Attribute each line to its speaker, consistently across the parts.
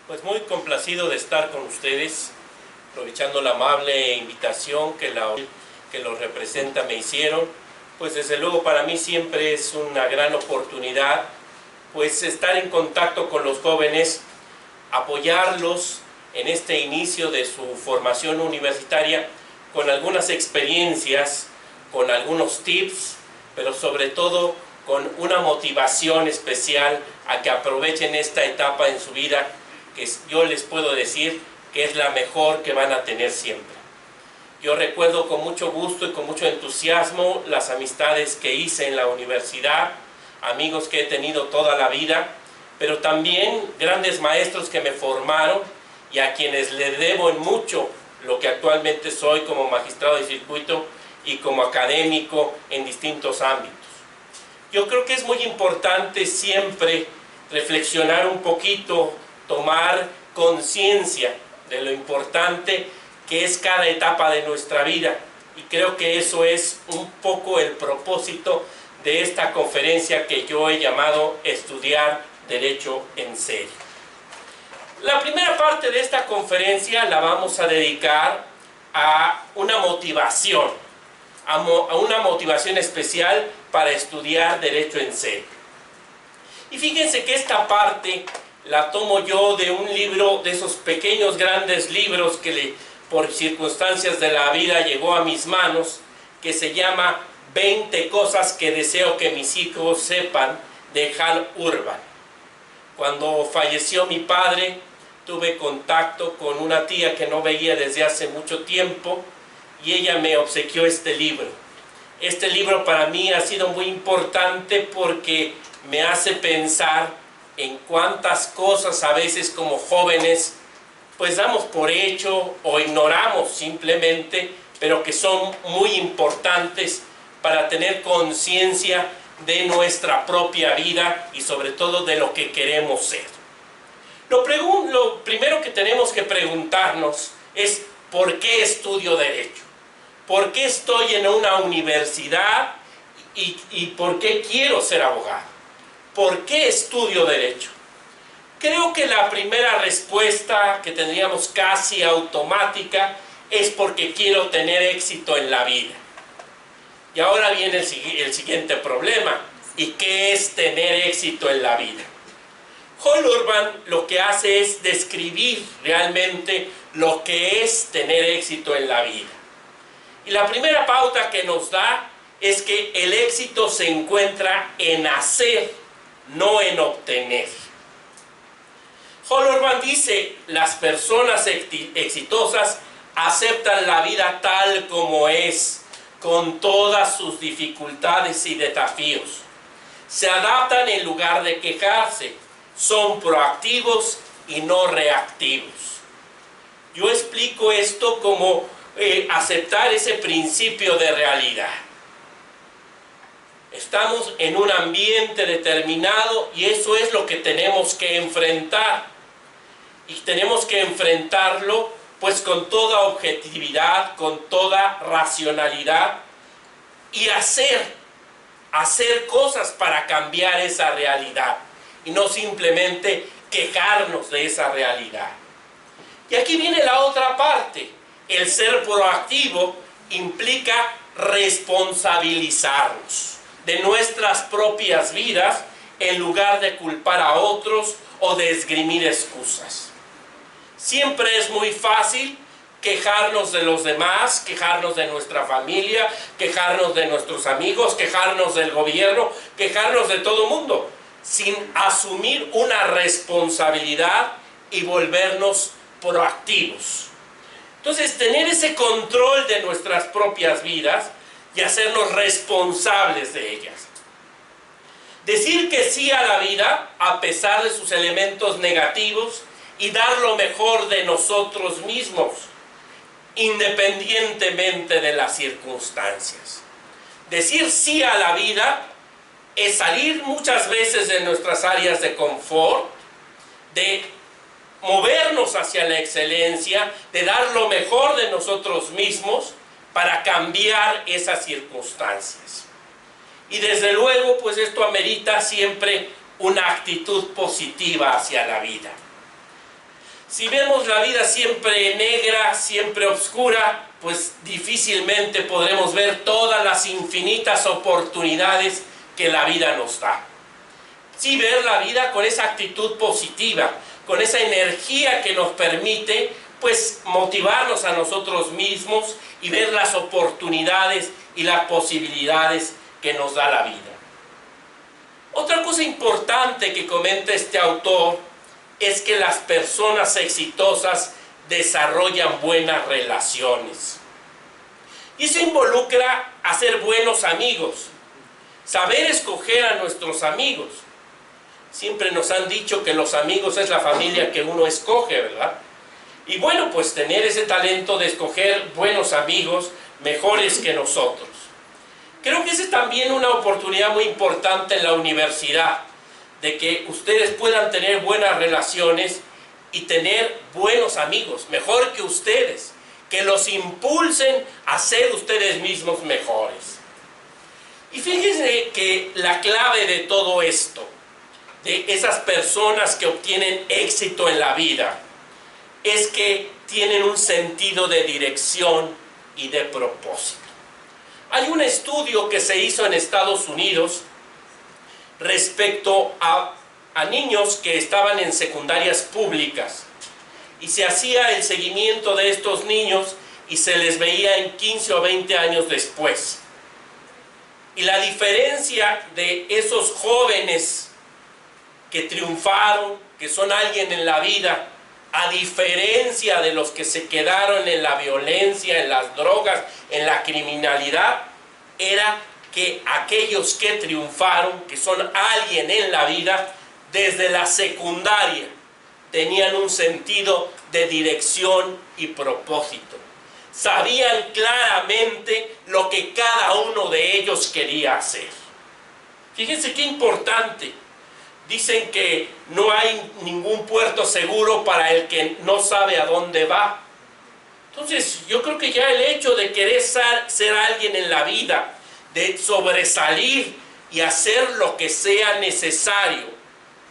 Speaker 1: Pues muy complacido de estar con ustedes, aprovechando la amable invitación que los representa me hicieron. Pues desde luego para mí siempre es una gran oportunidad pues estar en contacto con los jóvenes, apoyarlos en este inicio de su formación universitaria con algunas experiencias, con algunos tips, pero sobre todo con una motivación especial a que aprovechen esta etapa en su vida que yo les puedo decir que es la mejor que van a tener siempre. Yo recuerdo con mucho gusto y con mucho entusiasmo las amistades que hice en la universidad, amigos que he tenido toda la vida, pero también grandes maestros que me formaron y a quienes le debo en mucho lo que actualmente soy como magistrado de circuito y como académico en distintos ámbitos. Yo creo que es muy importante siempre reflexionar un poquito, tomar conciencia de lo importante que es cada etapa de nuestra vida, y creo que eso es un poco el propósito de esta conferencia que yo he llamado Estudiar Derecho en Serio. La primera parte de esta conferencia la vamos a dedicar a una motivación, a una motivación especial para estudiar Derecho en Serio. Y fíjense que esta parte la tomo yo de un libro, de esos pequeños grandes libros que por circunstancias de la vida llegó a mis manos, que se llama 20 cosas que deseo que mis hijos sepan, de Hal Urban. Cuando falleció mi padre, tuve contacto con una tía que no veía desde hace mucho tiempo y ella me obsequió este libro. Este libro para mí ha sido muy importante porque me hace pensar en cuántas cosas a veces como jóvenes pues damos por hecho o ignoramos simplemente, pero que son muy importantes para tener conciencia de nuestra propia vida y sobre todo de lo que queremos ser. Lo primero que tenemos que preguntarnos es ¿por qué estudio Derecho? ¿Por qué estoy en una universidad y por qué quiero ser abogado? ¿Por qué estudio Derecho? Creo que la primera respuesta que tendríamos casi automática es porque quiero tener éxito en la vida. Y ahora viene el siguiente problema. ¿Y qué es tener éxito en la vida? Hal Urban lo que hace es describir realmente lo que es tener éxito en la vida. Y la primera pauta que nos da es que el éxito se encuentra en hacer, no en obtener. Hal Urban dice, las personas exitosas aceptan la vida tal como es, con todas sus dificultades y desafíos. Se adaptan en lugar de quejarse, son proactivos y no reactivos. Yo explico esto como aceptar ese principio de realidad. Estamos en un ambiente determinado y eso es lo que tenemos que enfrentar. Y tenemos que enfrentarlo pues con toda objetividad, con toda racionalidad y hacer cosas para cambiar esa realidad y no simplemente quejarnos de esa realidad. Y aquí viene la otra parte. El ser proactivo implica responsabilizarnos de nuestras propias vidas en lugar de culpar a otros o de esgrimir excusas. Siempre es muy fácil quejarnos de los demás, quejarnos de nuestra familia, quejarnos de nuestros amigos, quejarnos del gobierno, quejarnos de todo el mundo, sin asumir una responsabilidad y volvernos proactivos. Entonces, tener ese control de nuestras propias vidas y hacernos responsables de ellas. Decir que sí a la vida, a pesar de sus elementos negativos, y dar lo mejor de nosotros mismos, independientemente de las circunstancias. Decir sí a la vida es salir muchas veces de nuestras áreas de confort, de movernos hacia la excelencia, de dar lo mejor de nosotros mismos para cambiar esas circunstancias. Y desde luego, pues esto amerita siempre una actitud positiva hacia la vida. Si vemos la vida siempre negra, siempre oscura, pues difícilmente podremos ver todas las infinitas oportunidades que la vida nos da. Sí ver la vida con esa actitud positiva, con esa energía que nos permite pues motivarnos a nosotros mismos y ver las oportunidades y las posibilidades que nos da la vida. Otra cosa importante que comenta este autor es que las personas exitosas desarrollan buenas relaciones. Y eso involucra hacer buenos amigos, saber escoger a nuestros amigos. Siempre nos han dicho que los amigos es la familia que uno escoge, ¿verdad? Y bueno, pues tener ese talento de escoger buenos amigos mejores que nosotros. Creo que esa es también una oportunidad muy importante en la universidad, de que ustedes puedan tener buenas relaciones y tener buenos amigos, mejor que ustedes, que los impulsen a ser ustedes mismos mejores. Y fíjense que la clave de todo esto, de esas personas que obtienen éxito en la vida, es que tienen un sentido de dirección y de propósito. Hay un estudio que se hizo en Estados Unidos respecto a niños que estaban en secundarias públicas y se hacía el seguimiento de estos niños y se les veía en 15 o 20 años después. Y la diferencia de esos jóvenes que triunfaron, que son alguien en la vida, a diferencia de los que se quedaron en la violencia, en las drogas, en la criminalidad, era que aquellos que triunfaron, que son alguien en la vida, desde la secundaria, tenían un sentido de dirección y propósito. Sabían claramente lo que cada uno de ellos quería hacer. Fíjense qué importante. Dicen que no hay ningún puerto seguro para el que no sabe a dónde va. Entonces, yo creo que ya el hecho de querer ser alguien en la vida, de sobresalir y hacer lo que sea necesario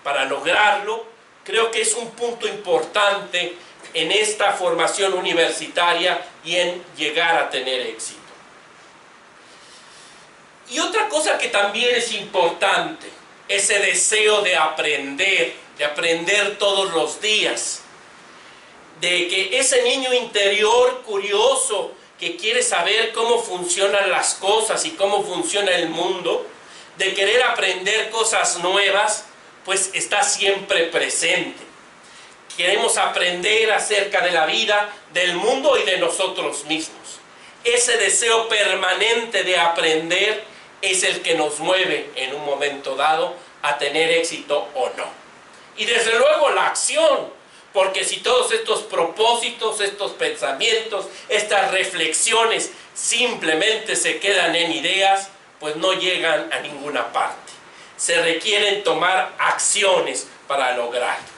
Speaker 1: para lograrlo, creo que es un punto importante en esta formación universitaria y en llegar a tener éxito. Y otra cosa que también es importante, ese deseo de aprender todos los días, de que ese niño interior curioso que quiere saber cómo funcionan las cosas y cómo funciona el mundo, de querer aprender cosas nuevas, pues está siempre presente. Queremos aprender acerca de la vida, del mundo y de nosotros mismos. Ese deseo permanente de aprender es el que nos mueve en un momento dado a tener éxito o no. Y desde luego la acción, porque si todos estos propósitos, estos pensamientos, estas reflexiones simplemente se quedan en ideas, pues no llegan a ninguna parte. Se requieren tomar acciones para lograrlo.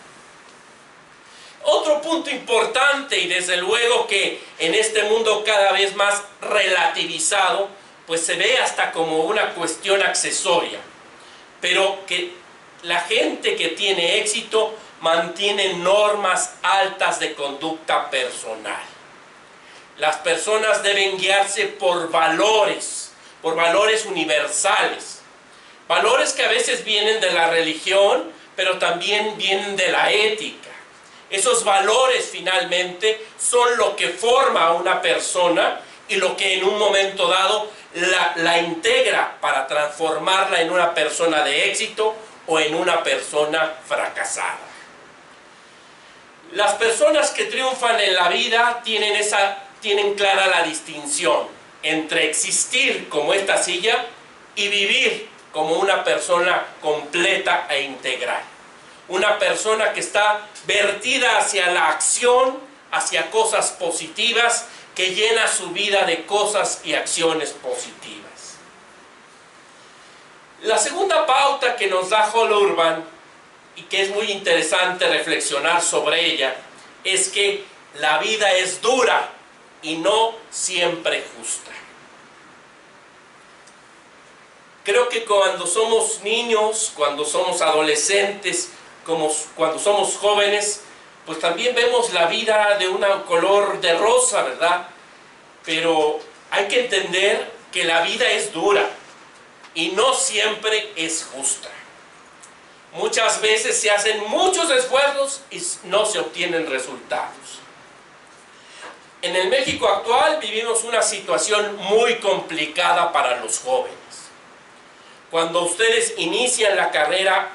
Speaker 1: Otro punto importante, y desde luego que en este mundo cada vez más relativizado, pues se ve hasta como una cuestión accesoria, pero que la gente que tiene éxito mantiene normas altas de conducta personal. Las personas deben guiarse por valores universales, valores que a veces vienen de la religión, pero también vienen de la ética. Esos valores finalmente son lo que forma a una persona y lo que en un momento dado la integra para transformarla en una persona de éxito o en una persona fracasada. Las personas que triunfan en la vida tienen clara la distinción entre existir como esta silla y vivir como una persona completa e integral. Una persona que está vertida hacia la acción, hacia cosas positivas, que llena su vida de cosas y acciones positivas. La segunda pauta que nos da Hall Urban, y que es muy interesante reflexionar sobre ella, es que la vida es dura y no siempre justa. Creo que cuando somos niños, cuando somos adolescentes, cuando somos jóvenes, pues también vemos la vida de un color de rosa, ¿verdad? Pero hay que entender que la vida es dura y no siempre es justa. Muchas veces se hacen muchos esfuerzos y no se obtienen resultados. En el México actual vivimos una situación muy complicada para los jóvenes. Cuando ustedes inician la carrera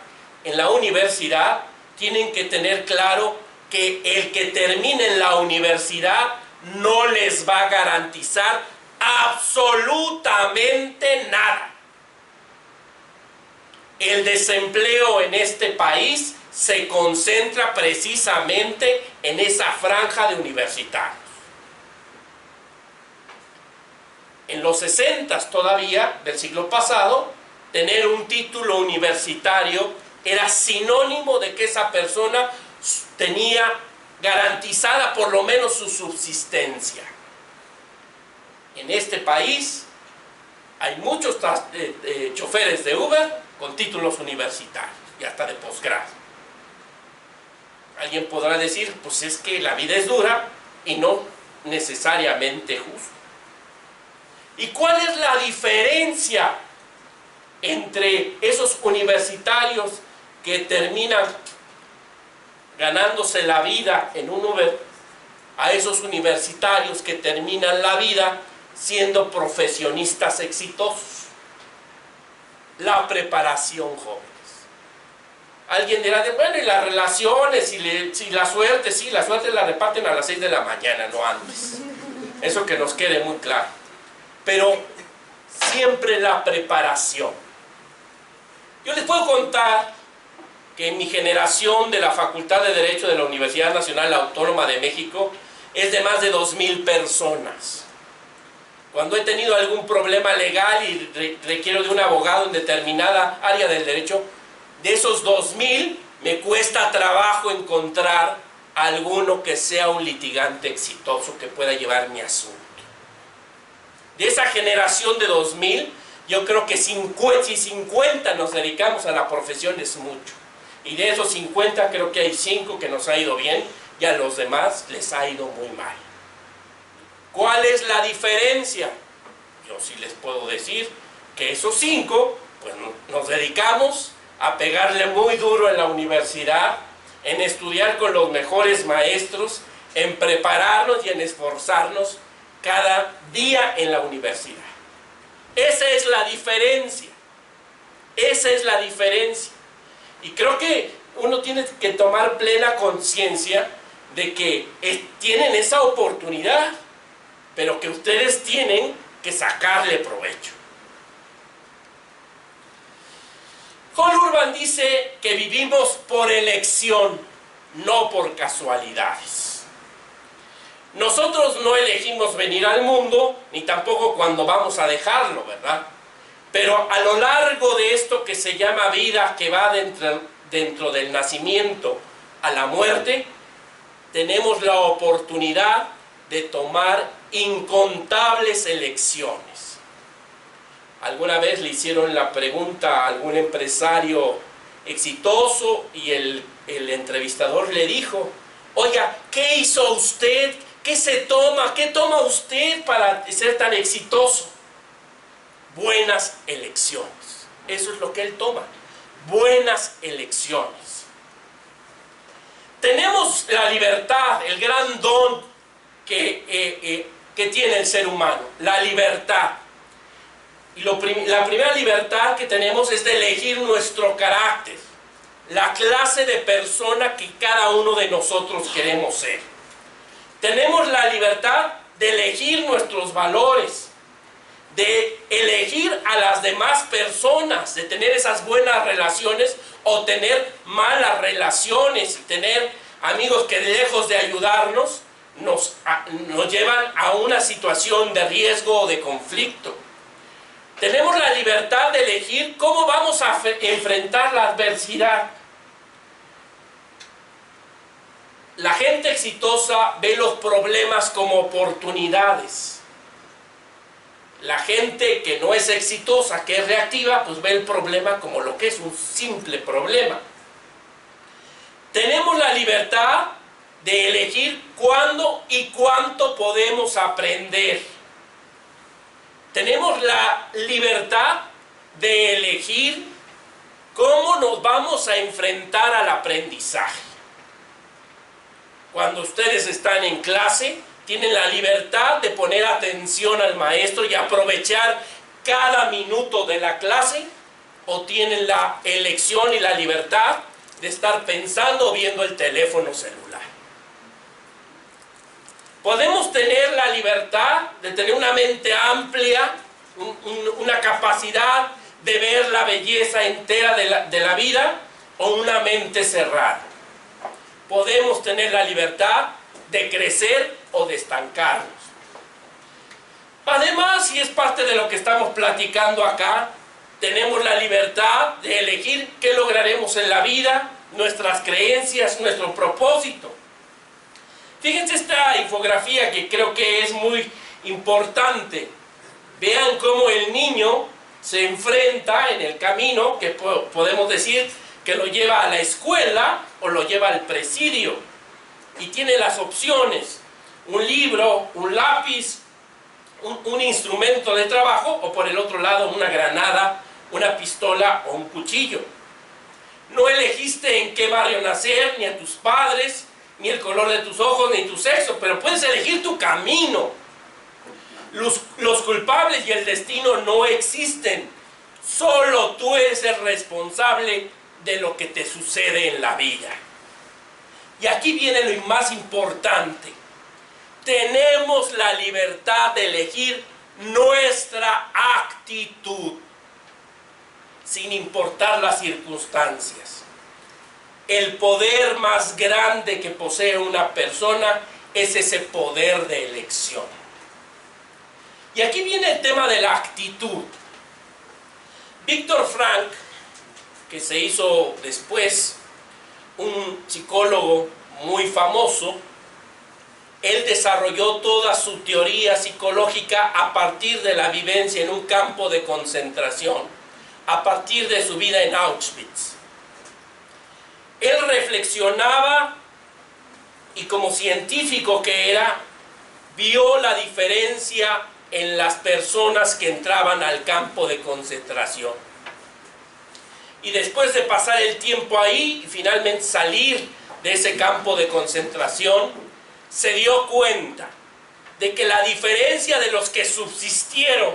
Speaker 1: en la universidad, tienen que tener claro que el que termine en la universidad no les va a garantizar absolutamente nada. El desempleo en este país se concentra precisamente en esa franja de universitarios. En los 60s todavía, del siglo pasado, tener un título universitario era sinónimo de que esa persona tenía garantizada por lo menos su subsistencia. En este país hay muchos choferes de Uber con títulos universitarios y hasta de posgrado. Alguien podrá decir, pues es que la vida es dura y no necesariamente justa. ¿Y cuál es la diferencia entre esos universitarios que terminan ganándose la vida en un Uber a esos universitarios que terminan la vida siendo profesionistas exitosos? La preparación, jóvenes. Alguien dirá, bueno, y las relaciones, y la suerte, sí, la suerte la reparten a las 6 de la mañana, no antes. Eso que nos quede muy claro. Pero siempre la preparación. Yo les puedo contar que en mi generación de la Facultad de Derecho de la Universidad Nacional Autónoma de México es de más de 2,000 personas. Cuando he tenido algún problema legal y requiero de un abogado en determinada área del derecho, de esos 2,000 me cuesta trabajo encontrar alguno que sea un litigante exitoso que pueda llevar mi asunto. De esa generación de 2,000, yo creo que si 50 nos dedicamos a la profesión es mucho. Y de esos 50 creo que hay 5 que nos ha ido bien y a los demás les ha ido muy mal. ¿Cuál es la diferencia? Yo sí les puedo decir que esos 5, pues nos dedicamos a pegarle muy duro en la universidad, en estudiar con los mejores maestros, en prepararnos y en esforzarnos cada día en la universidad. Esa es la diferencia. Esa es la diferencia. Y creo que uno tiene que tomar plena conciencia de que tienen esa oportunidad, pero que ustedes tienen que sacarle provecho. Hall Urban dice que vivimos por elección, no por casualidades. Nosotros no elegimos venir al mundo, ni tampoco cuando vamos a dejarlo, ¿verdad? Pero a lo largo de esto que se llama vida, que va dentro del nacimiento a la muerte, tenemos la oportunidad de tomar incontables elecciones. Alguna vez le hicieron la pregunta a algún empresario exitoso y el entrevistador le dijo, oiga, ¿qué hizo usted? ¿Qué se toma? ¿Qué toma usted para ser tan exitoso? Buenas elecciones. Eso es lo que él toma. Buenas elecciones. Tenemos la libertad, el gran don que tiene el ser humano, la libertad. Y la primera libertad que tenemos es de elegir nuestro carácter, la clase de persona que cada uno de nosotros queremos ser. Tenemos la libertad de elegir nuestros valores, de elegir a las demás personas, de tener esas buenas relaciones o tener malas relaciones, y tener amigos que lejos de ayudarnos nos llevan a una situación de riesgo o de conflicto. Tenemos la libertad de elegir cómo vamos a enfrentar la adversidad. La gente exitosa ve los problemas como oportunidades. La gente que no es exitosa, que es reactiva, pues ve el problema como lo que es, un simple problema. Tenemos la libertad de elegir cuándo y cuánto podemos aprender. Tenemos la libertad de elegir cómo nos vamos a enfrentar al aprendizaje. Cuando ustedes están en clase, tienen la libertad de poner atención al maestro y aprovechar cada minuto de la clase, o tienen la elección y la libertad de estar pensando o viendo el teléfono celular. Podemos tener la libertad de tener una mente amplia, una capacidad de ver la belleza entera de la vida, o una mente cerrada. Podemos tener la libertad de crecer o de estancarnos. Además, y es parte de lo que estamos platicando acá, tenemos la libertad de elegir qué lograremos en la vida, nuestras creencias, nuestro propósito. Fíjense esta infografía que creo que es muy importante. Vean cómo el niño se enfrenta en el camino, que podemos decir que lo lleva a la escuela o lo lleva al presidio. Y tiene las opciones: un libro, un lápiz, un instrumento de trabajo, o por el otro lado una granada, una pistola o un cuchillo. No elegiste en qué barrio nacer, ni a tus padres, ni el color de tus ojos, ni tu sexo, pero puedes elegir tu camino. Los culpables y el destino no existen. Solo tú eres el responsable de lo que te sucede en la vida. Y aquí viene lo más importante. Tenemos la libertad de elegir nuestra actitud, sin importar las circunstancias. El poder más grande que posee una persona es ese poder de elección. Y aquí viene el tema de la actitud. Viktor Frankl, que se hizo después un psicólogo muy famoso, él desarrolló toda su teoría psicológica a partir de la vivencia en un campo de concentración, a partir de su vida en Auschwitz. Él reflexionaba y, como científico que era, vio la diferencia en las personas que entraban al campo de concentración. Y después de pasar el tiempo ahí y finalmente salir de ese campo de concentración, se dio cuenta de que la diferencia de los que subsistieron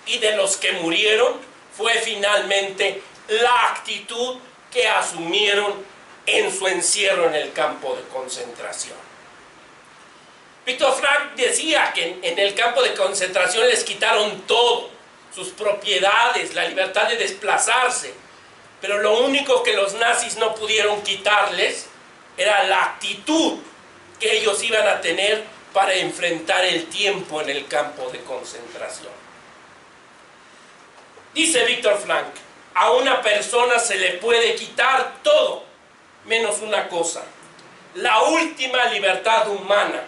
Speaker 1: y de los que murieron fue finalmente la actitud que asumieron en su encierro en el campo de concentración. Viktor Frankl decía que en el campo de concentración les quitaron todo, sus propiedades, la libertad de desplazarse, pero lo único que los nazis no pudieron quitarles era la actitud que ellos iban a tener para enfrentar el tiempo en el campo de concentración. Dice Viktor Frankl: a una persona se le puede quitar todo, menos una cosa: la última libertad humana,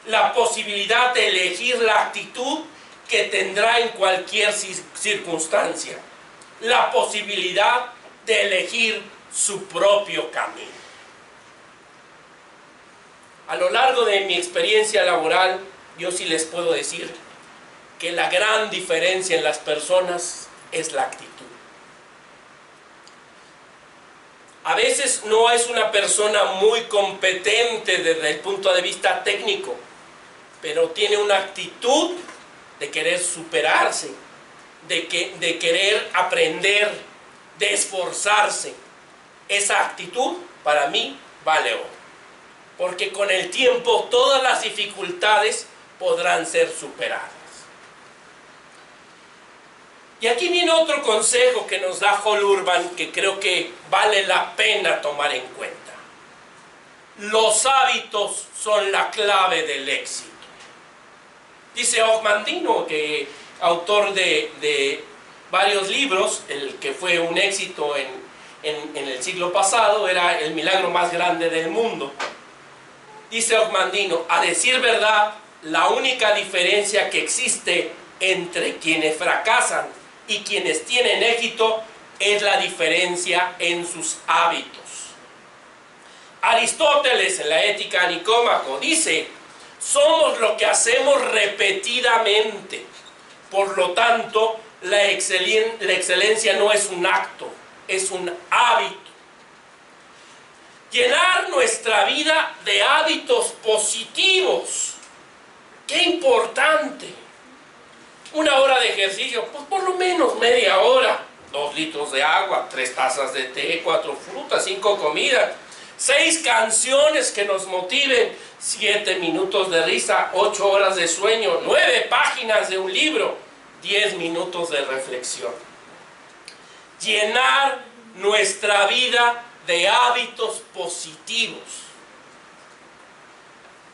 Speaker 1: la posibilidad de elegir la actitud que tendrá en cualquier circunstancia, la posibilidad de elegir su propio camino. A lo largo de mi experiencia laboral, yo sí les puedo decir que la gran diferencia en las personas es la actitud. A veces no es una persona muy competente desde el punto de vista técnico, pero tiene una actitud de querer superarse, de querer aprender, de esforzarse. Esa actitud para mí vale oro, porque con el tiempo todas las dificultades podrán ser superadas. Y aquí viene otro consejo que nos da Hall Urban, que creo que vale la pena tomar en cuenta. Los hábitos son la clave del éxito. Dice Ogmandino, que autor de varios libros, el que fue un éxito en el siglo pasado, era El milagro más grande del mundo. Dice Ogmandino: a decir verdad, la única diferencia que existe entre quienes fracasan y quienes tienen éxito es la diferencia en sus hábitos. Aristóteles en la Ética a Nicómaco dice: somos lo que hacemos repetidamente. Por lo tanto, la excelencia no es un acto, es un hábito. Llenar nuestra vida de hábitos positivos. ¡Qué importante! 1 hora de ejercicio, pues por lo menos media hora. 2 litros de agua, 3 tazas de té, 4 frutas, 5 comidas, 6 canciones que nos motiven, 7 minutos de risa, 8 horas de sueño, 9 páginas de un libro, 10 minutos de reflexión. Llenar nuestra vida de hábitos positivos.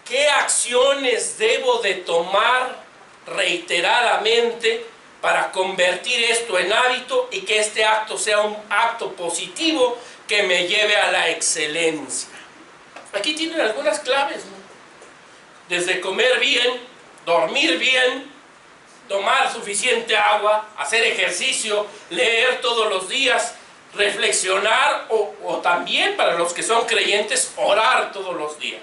Speaker 1: ¿Qué acciones debo de tomar reiteradamente para convertir esto en hábito y que este acto sea un acto positivo que me lleve a la excelencia? Aquí tienen algunas claves, ¿no? Desde comer bien, dormir bien, tomar suficiente agua, hacer ejercicio, leer todos los días, reflexionar o también para los que son creyentes, orar todos los días.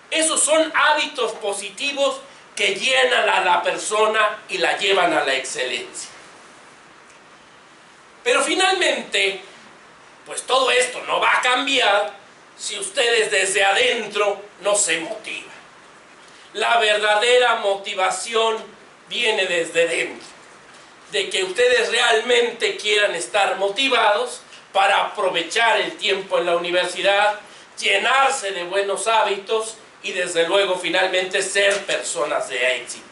Speaker 1: Esos son hábitos positivos que llenan a la persona y la llevan a la excelencia. Pero finalmente, pues todo esto no va a cambiar si ustedes desde adentro no se motivan. La verdadera motivación viene desde dentro, de que ustedes realmente quieran estar motivados para aprovechar el tiempo en la universidad, llenarse de buenos hábitos y desde luego finalmente ser personas de éxito.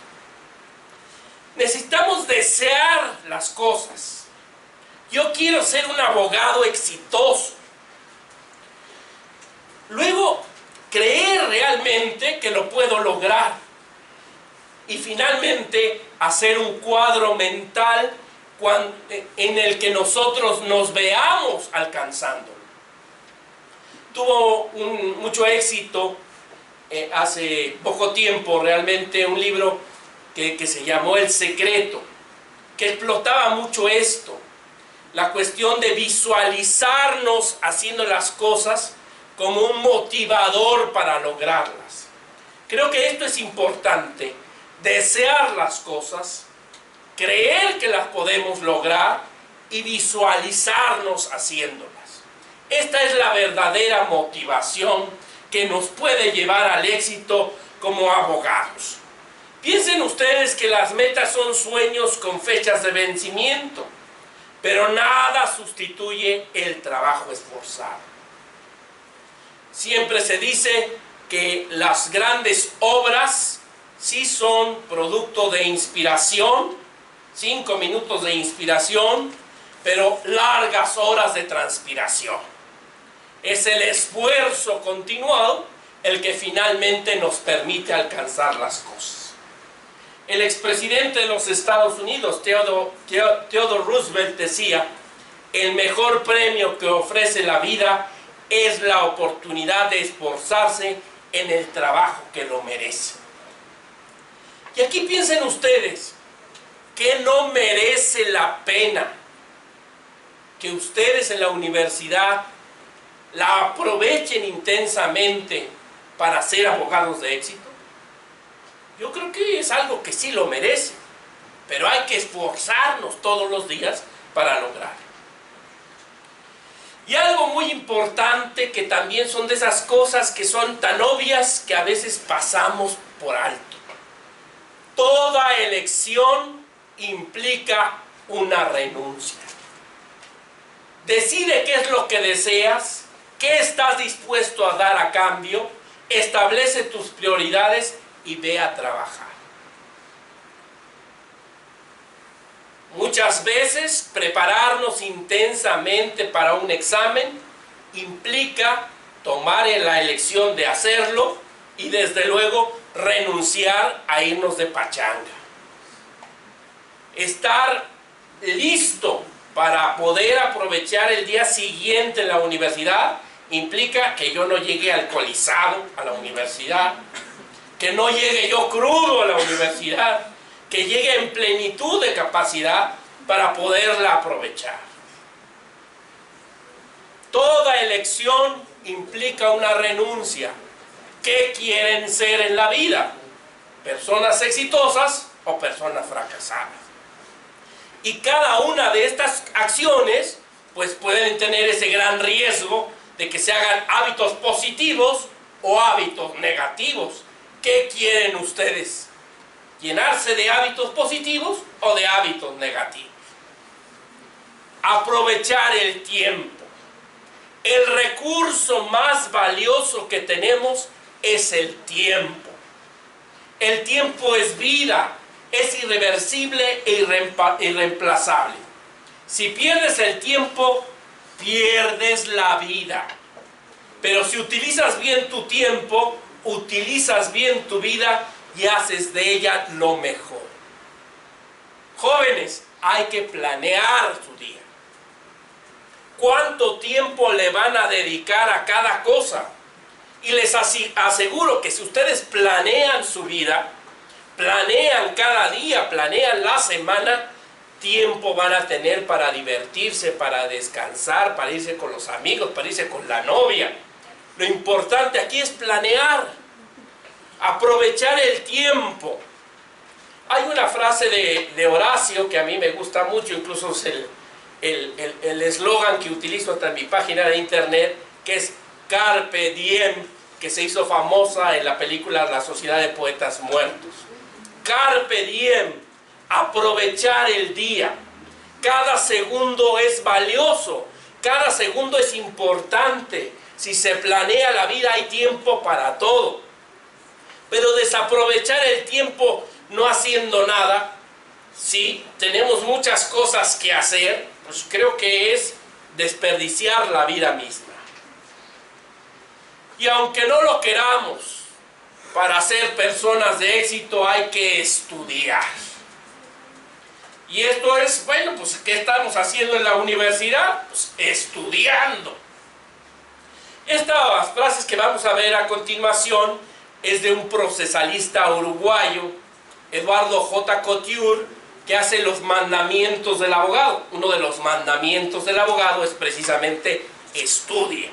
Speaker 1: Necesitamos desear las cosas. Yo quiero ser un abogado exitoso. Luego, creer realmente que lo puedo lograr. Y finalmente, hacer un cuadro mental en el que nosotros nos veamos alcanzándolo. Tuvo mucho éxito hace poco tiempo realmente un libro que se llamó El Secreto, que explotaba mucho esto, la cuestión de visualizarnos haciendo las cosas como un motivador para lograrlas. Creo que esto es importante, desear las cosas, creer que las podemos lograr y visualizarnos haciéndolas. Esta es la verdadera motivación que nos puede llevar al éxito como abogados. Piensen ustedes que las metas son sueños con fechas de vencimiento, pero nada sustituye el trabajo esforzado. Siempre se dice que las grandes obras sí son producto de inspiración, 5 minutos de inspiración, pero largas horas de transpiración. Es el esfuerzo continuado el que finalmente nos permite alcanzar las cosas. El expresidente de los Estados Unidos, Theodore Roosevelt, decía: el mejor premio que ofrece la vida es la oportunidad de esforzarse en el trabajo que lo merece. Y aquí piensen ustedes, ¿qué no merece la pena que ustedes en la universidad la aprovechen intensamente para ser abogados de éxito? Yo creo que es algo que sí lo merece, pero hay que esforzarnos todos los días para lograrlo. Y algo muy importante, que también son de esas cosas que son tan obvias que a veces pasamos por alto. Toda elección implica una renuncia. Decide qué es lo que deseas, qué estás dispuesto a dar a cambio, establece tus prioridades y ve a trabajar. Muchas veces prepararnos intensamente para un examen implica tomar la elección de hacerlo y desde luego renunciar a irnos de pachanga. Estar listo para poder aprovechar el día siguiente en la universidad implica que yo no llegue alcoholizado a la universidad, que no llegue yo crudo a la universidad, que llegue en plenitud de capacidad para poderla aprovechar. Toda elección implica una renuncia. ¿Qué quieren ser en la vida? ¿Personas exitosas o personas fracasadas? Y cada una de estas acciones pues pueden tener ese gran riesgo de que se hagan hábitos positivos o hábitos negativos. ¿Qué quieren ustedes? ¿Llenarse de hábitos positivos o de hábitos negativos? Aprovechar el tiempo. El recurso más valioso que tenemos es el tiempo. El tiempo es vida, es irreversible e irreemplazable. Si pierdes el tiempo, pierdes la vida. Pero si utilizas bien tu tiempo, utilizas bien tu vida y haces de ella lo mejor. Jóvenes, hay que planear su día. ¿Cuánto tiempo le van a dedicar a cada cosa? Y les aseguro que si ustedes planean su vida, planean cada día, planean la semana, tiempo van a tener para divertirse, para descansar, para irse con los amigos, para irse con la novia. Lo importante aquí es planear, aprovechar el tiempo. Hay una frase de Horacio que a mí me gusta mucho, incluso es el eslogan que utilizo hasta en mi página de internet, que es Carpe Diem, que se hizo famosa en la película La Sociedad de Poetas Muertos. Carpe Diem, aprovechar el día. Cada segundo es valioso, cada segundo es importante. Si se planea la vida hay tiempo para todo. Pero desaprovechar el tiempo no haciendo nada, sí, tenemos muchas cosas que hacer, pues creo que es desperdiciar la vida misma. Y aunque no lo queramos, para ser personas de éxito hay que estudiar. Y esto es, bueno, pues ¿qué estamos haciendo en la universidad? Pues estudiando. Estas frases que vamos a ver a continuación es de un procesalista uruguayo, Eduardo J. Couture, que hace los mandamientos del abogado. Uno de los mandamientos del abogado es precisamente estudie.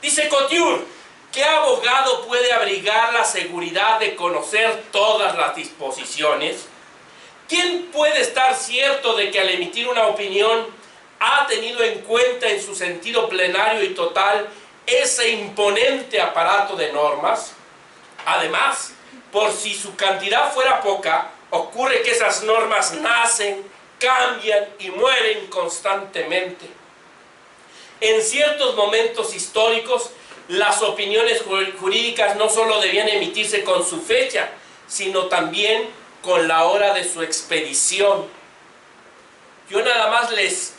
Speaker 1: Dice Couture, ¿qué abogado puede abrigar la seguridad de conocer todas las disposiciones? ¿Quién puede estar cierto de que al emitir una opinión ha tenido en cuenta en su sentido plenario y total ese imponente aparato de normas? Además, por si su cantidad fuera poca, ocurre que esas normas nacen, cambian y mueren constantemente. En ciertos momentos históricos, las opiniones jurídicas no solo debían emitirse con su fecha, sino también con la hora de su expedición. Yo nada más les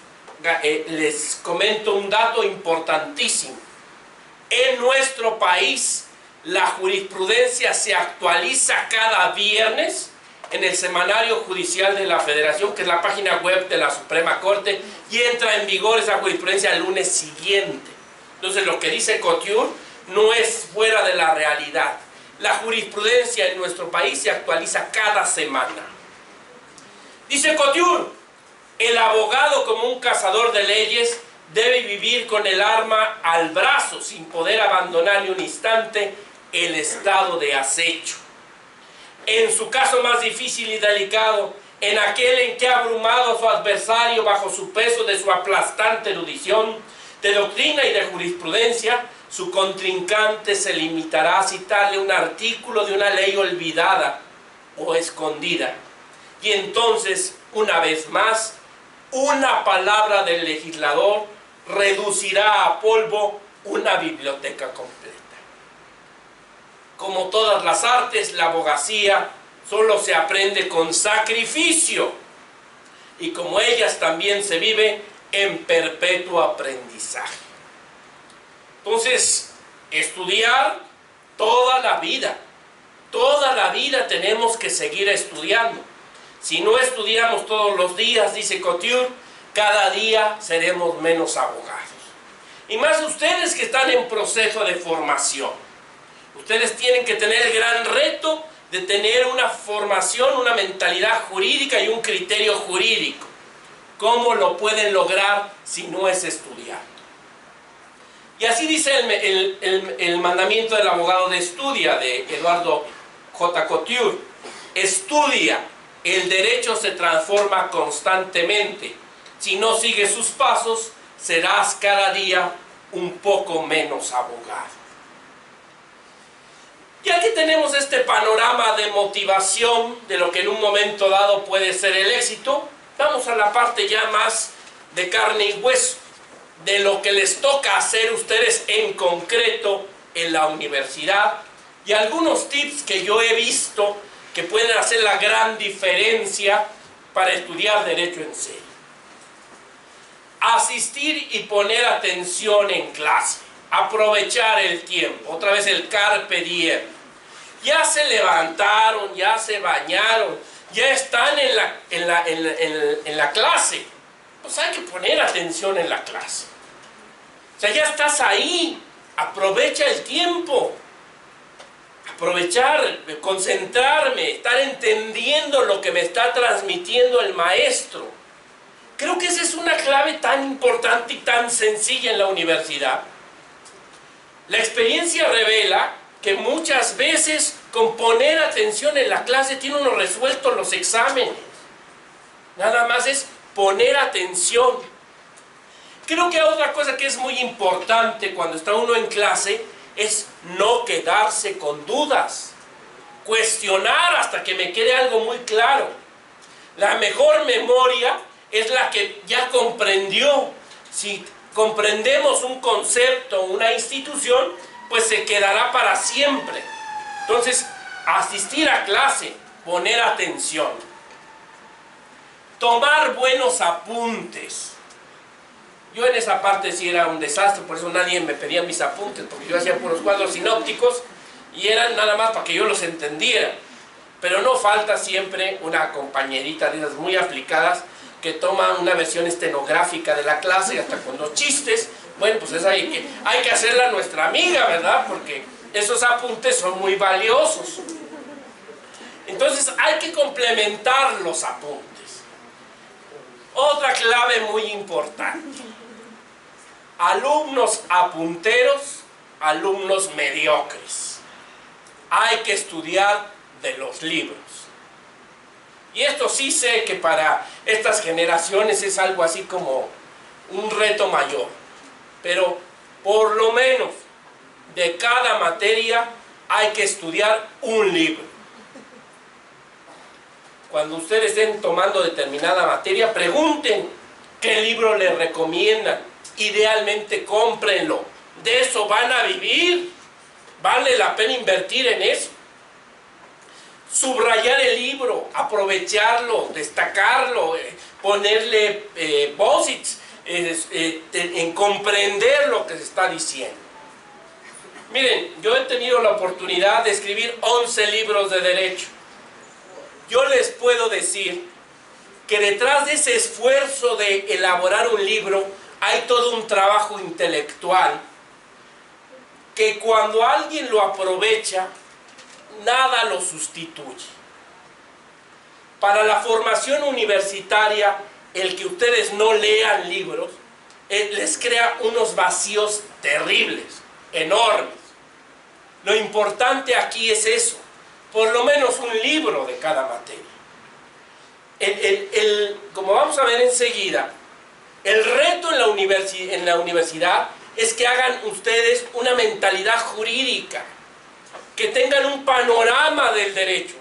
Speaker 1: comento un dato importantísimo. En nuestro país, la jurisprudencia se actualiza cada viernes en el Semanario Judicial de la Federación, que es la página web de la Suprema Corte, y entra en vigor esa jurisprudencia el lunes siguiente. Entonces lo que dice Couture no es fuera de la realidad. La jurisprudencia en nuestro país se actualiza cada semana. Dice Couture, el abogado como un cazador de leyes debe vivir con el arma al brazo sin poder abandonar ni un instante el estado de acecho. En su caso más difícil y delicado, en aquel en que ha abrumado a su adversario bajo su peso de su aplastante erudición, de doctrina y de jurisprudencia, su contrincante se limitará a citarle un artículo de una ley olvidada o escondida. Y entonces, una vez más, una palabra del legislador reducirá a polvo una biblioteca completa. Como todas las artes, la abogacía solo se aprende con sacrificio, y como ellas también se vive en perpetuo aprendizaje. Entonces, estudiar toda la vida tenemos que seguir estudiando. Si no estudiamos todos los días, dice Couture, cada día seremos menos abogados. Y más ustedes que están en proceso de formación. Ustedes tienen que tener el gran reto de tener una formación, una mentalidad jurídica y un criterio jurídico. ¿Cómo lo pueden lograr si no es estudiando? Y así dice el mandamiento del abogado de Estudia, de Eduardo J. Couture. Estudia, el derecho se transforma constantemente. Si no sigues sus pasos, serás cada día un poco menos abogado. Y aquí tenemos este panorama de motivación de lo que en un momento dado puede ser el éxito. Vamos a la parte ya más de carne y hueso, de lo que les toca hacer ustedes en concreto en la universidad y algunos tips que yo he visto que pueden hacer la gran diferencia para estudiar derecho en serio. Asistir y poner atención en clase, aprovechar el tiempo, otra vez el carpe diem. Ya se levantaron, ya se bañaron, ya están en la clase. Pues hay que poner atención en la clase. O sea, ya estás ahí, aprovecha el tiempo. Aprovechar, concentrarme, estar entendiendo lo que me está transmitiendo el maestro. Creo que esa es una clave tan importante y tan sencilla en la universidad. La experiencia revela que muchas veces con poner atención en la clase tiene uno resueltos los exámenes. Nada más es poner atención. Creo que otra cosa que es muy importante cuando está uno en clase es no quedarse con dudas. Cuestionar hasta que me quede algo muy claro. La mejor memoria es la que ya comprendió. Si comprendemos un concepto, una institución, pues se quedará para siempre. Entonces, asistir a clase, poner atención. Tomar buenos apuntes. Yo en esa parte sí era un desastre, por eso nadie me pedía mis apuntes, porque yo hacía puros cuadros sinópticos y eran nada más para que yo los entendiera. Pero no falta siempre una compañerita de esas muy aplicadas que toma una versión estenográfica de la clase, hasta con los chistes. Bueno, pues esa hay que hacerla nuestra amiga, ¿verdad? Porque esos apuntes son muy valiosos. Entonces hay que complementar los apuntes. Otra clave muy importante. Alumnos apunteros, alumnos mediocres. Hay que estudiar de los libros. Y esto sí sé que para estas generaciones es algo así como un reto mayor. Pero por lo menos de cada materia hay que estudiar un libro. Cuando ustedes estén tomando determinada materia, pregunten qué libro les recomiendan. Idealmente cómprenlo. De eso van a vivir. Vale la pena invertir en eso. Subrayar el libro, aprovecharlo, destacarlo, ponerle posits, en comprender lo que se está diciendo. Miren, yo he tenido la oportunidad de escribir 11 libros de derecho. Yo les puedo decir que detrás de ese esfuerzo de elaborar un libro hay todo un trabajo intelectual que cuando alguien lo aprovecha, nada lo sustituye. Para la formación universitaria, el que ustedes no lean libros les crea unos vacíos terribles, enormes. Lo importante aquí es eso, por lo menos un libro de cada materia. Como vamos a ver enseguida, el reto en la universidad es que hagan ustedes una mentalidad jurídica, que tengan un panorama del derecho.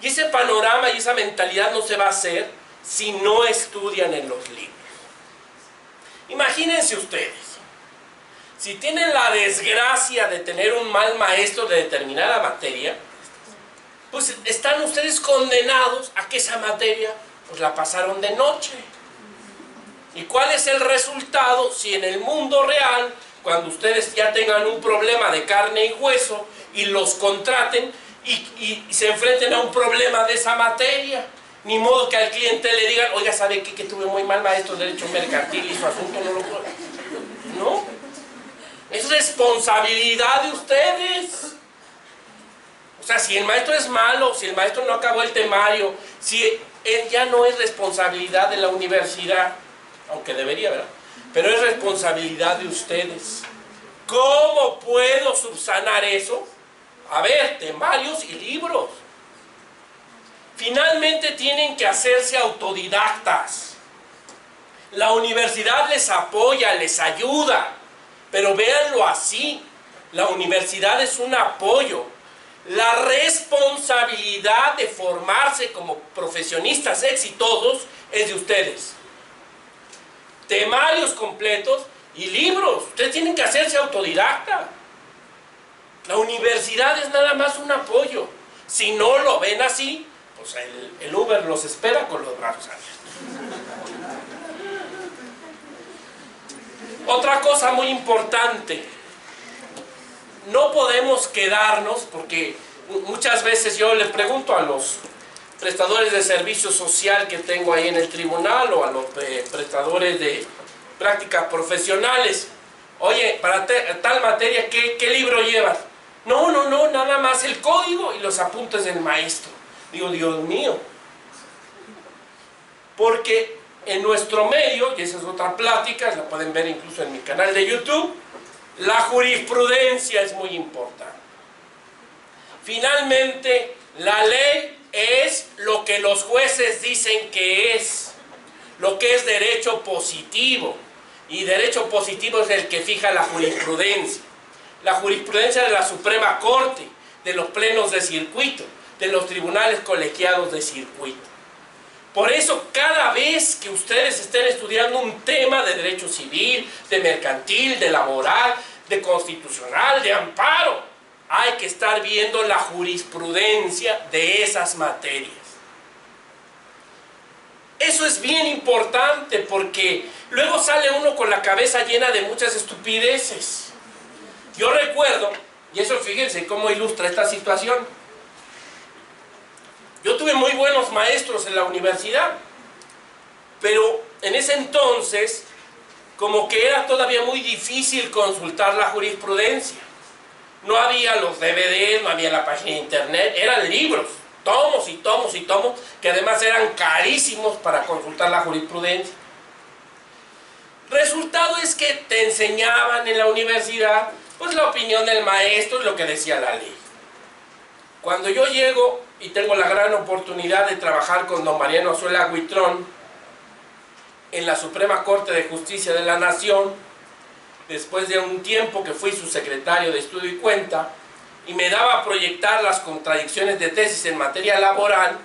Speaker 1: Y ese panorama y esa mentalidad no se va a hacer si no estudian en los libros. Imagínense ustedes, si tienen la desgracia de tener un mal maestro de determinada materia, pues están ustedes condenados a que esa materia pues la pasaron de noche. ¿Y cuál es el resultado si en el mundo real, cuando ustedes ya tengan un problema de carne y hueso y los contraten y se enfrenten a un problema de esa materia? Ni modo que al cliente le digan, oiga, ¿sabe qué? Que tuve muy mal maestro de derecho mercantil y su asunto no lo puedo. No, es responsabilidad de ustedes. O sea, si el maestro es malo, si el maestro no acabó el temario, si él ya no es responsabilidad de la universidad, aunque debería, ¿verdad? Pero es responsabilidad de ustedes. ¿Cómo puedo subsanar eso? A ver, temarios y libros. Finalmente tienen que hacerse autodidactas. La universidad les apoya, les ayuda, pero véanlo así. La universidad es un apoyo. La responsabilidad de formarse como profesionistas exitosos es de ustedes. Temarios completos y libros. Ustedes tienen que hacerse autodidacta. La universidad es nada más un apoyo. Si no lo ven así, pues el Uber los espera con los brazos abiertos. Otra cosa muy importante, no podemos quedarnos, porque muchas veces yo les pregunto a los prestadores de servicio social que tengo ahí en el tribunal o a los prestadores de prácticas profesionales, oye, para tal materia, ¿qué libro llevas? No, nada más el código y los apuntes del maestro. Digo, Dios mío, porque en nuestro medio, y esa es otra plática, la pueden ver incluso en mi canal de YouTube, la jurisprudencia es muy importante. Finalmente, la ley es lo que los jueces dicen que es, lo que es derecho positivo, y derecho positivo es el que fija la jurisprudencia. La jurisprudencia de la Suprema Corte, de los plenos de circuito, de los tribunales colegiados de circuito. Por eso, cada vez que ustedes estén estudiando un tema de derecho civil, de mercantil, de laboral, de constitucional, de amparo, hay que estar viendo la jurisprudencia de esas materias. Eso es bien importante porque luego sale uno con la cabeza llena de muchas estupideces. Yo recuerdo, y eso fíjense cómo ilustra esta situación, yo tuve muy buenos maestros en la universidad, pero en ese entonces, como que era todavía muy difícil consultar la jurisprudencia. No había los DVDs, no había la página de internet, eran libros, tomos y tomos y tomos, que además eran carísimos para consultar la jurisprudencia. Resultado es que te enseñaban en la universidad, pues la opinión del maestro y lo que decía la ley. Cuando yo llego y tengo la gran oportunidad de trabajar con don Mariano Azuela Huitrón en la Suprema Corte de Justicia de la Nación, después de un tiempo que fui su secretario de Estudio y Cuenta, y me daba a proyectar las contradicciones de tesis en materia laboral,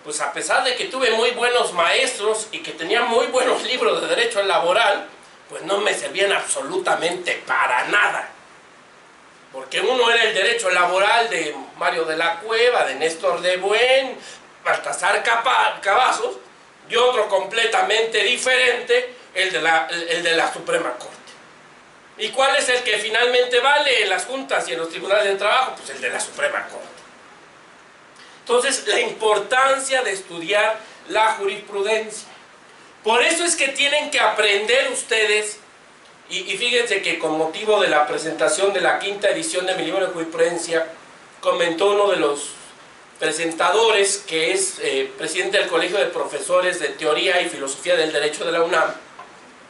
Speaker 1: pues a pesar de que tuve muy buenos maestros y que tenía muy buenos libros de derecho laboral, pues no me servían absolutamente para nada. Porque uno era el derecho laboral de Mario de la Cueva, de Néstor de Buen, Baltasar Cavazos, y otro completamente diferente, el de la Suprema Corte. ¿Y cuál es el que finalmente vale en las juntas y en los tribunales de trabajo? Pues el de la Suprema Corte. Entonces, la importancia de estudiar la jurisprudencia. Por eso es que tienen que aprender ustedes. Y fíjense que con motivo de la presentación de la 5ª edición de mi libro de jurisprudencia, comentó uno de los presentadores, que es presidente del Colegio de Profesores de Teoría y Filosofía del Derecho de la UNAM,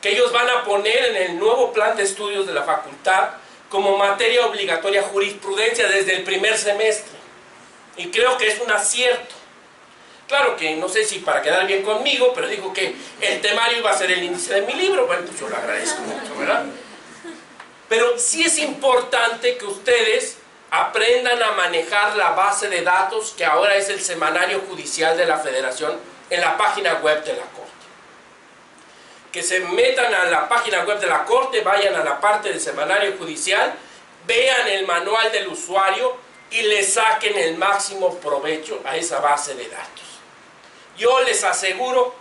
Speaker 1: que ellos van a poner en el nuevo plan de estudios de la facultad como materia obligatoria jurisprudencia desde el primer semestre. Y creo que es un acierto. Claro que no sé si para quedar bien conmigo, pero dijo que el temario iba a ser el índice de mi libro. Bueno, pues yo lo agradezco mucho, ¿verdad? Pero sí es importante que ustedes aprendan a manejar la base de datos que ahora es el Semanario Judicial de la Federación en la página web de la Corte. Que se metan a la página web de la Corte, vayan a la parte del Semanario Judicial, vean el manual del usuario y le saquen el máximo provecho a esa base de datos. Yo les aseguro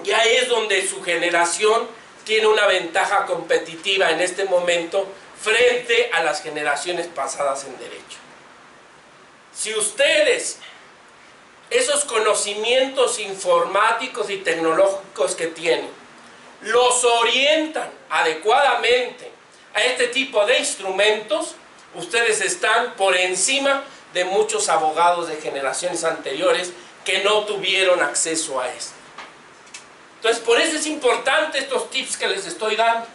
Speaker 1: que ahí es donde su generación tiene una ventaja competitiva en este momento frente a las generaciones pasadas en derecho. Si ustedes, esos conocimientos informáticos y tecnológicos que tienen, los orientan adecuadamente a este tipo de instrumentos, ustedes están por encima de muchos abogados de generaciones anteriores que no tuvieron acceso a esto. Entonces, por eso es importante estos tips que les estoy dando.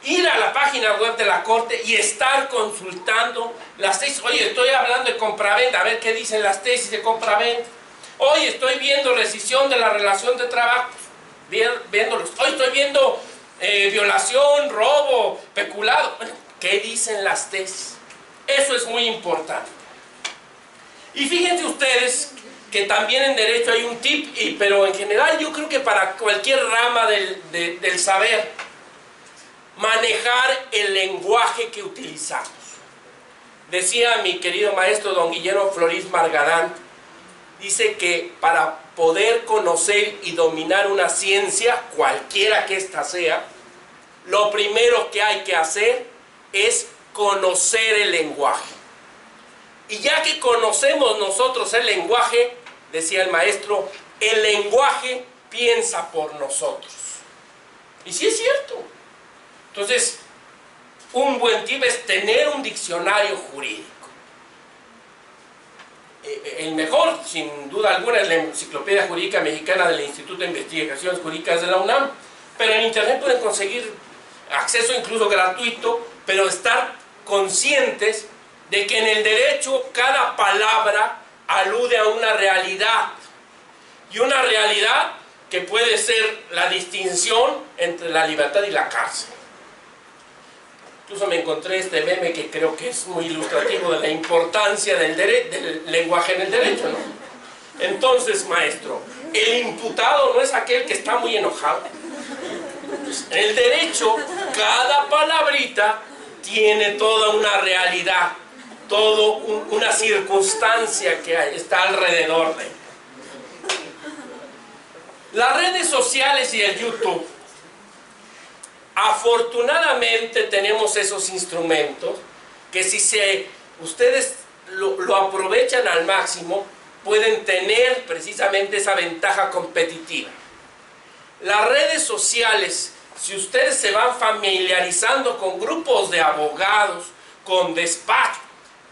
Speaker 1: ir a la página web de la Corte y estar consultando las tesis. Oye, estoy hablando de compraventa, a ver qué dicen las tesis de compraventa. Hoy estoy viendo rescisión de la relación de trabajo, viéndolos. Hoy estoy viendo violación, robo, peculado. Bueno, ¿qué dicen las tesis? Eso es muy importante. Y fíjense ustedes que también en derecho hay un tip, pero en general yo creo que para cualquier rama del saber, manejar el lenguaje que utilizamos. Decía mi querido maestro don Guillermo Florís Margadán, dice que para poder conocer y dominar una ciencia, cualquiera que ésta sea, lo primero que hay que hacer es conocer el lenguaje. Y ya que conocemos nosotros el lenguaje, decía el maestro, el lenguaje piensa por nosotros. Y sí es cierto. Entonces, un buen tip es tener un diccionario jurídico. El mejor, sin duda alguna, es la Enciclopedia Jurídica Mexicana del Instituto de Investigaciones Jurídicas de la UNAM, pero en internet pueden conseguir acceso incluso gratuito, pero estar conscientes de que en el derecho cada palabra alude a una realidad, y una realidad que puede ser la distinción entre la libertad y la cárcel. Incluso me encontré este meme que creo que es muy ilustrativo de la importancia del lenguaje en el derecho, ¿no? Entonces, maestro, el imputado no es aquel que está muy enojado. En el derecho, cada palabrita tiene toda una realidad, toda una circunstancia que está alrededor de él. Las redes sociales y el YouTube, afortunadamente tenemos esos instrumentos que si ustedes lo aprovechan al máximo, pueden tener precisamente esa ventaja competitiva. Las redes sociales, si ustedes se van familiarizando con grupos de abogados, con despachos,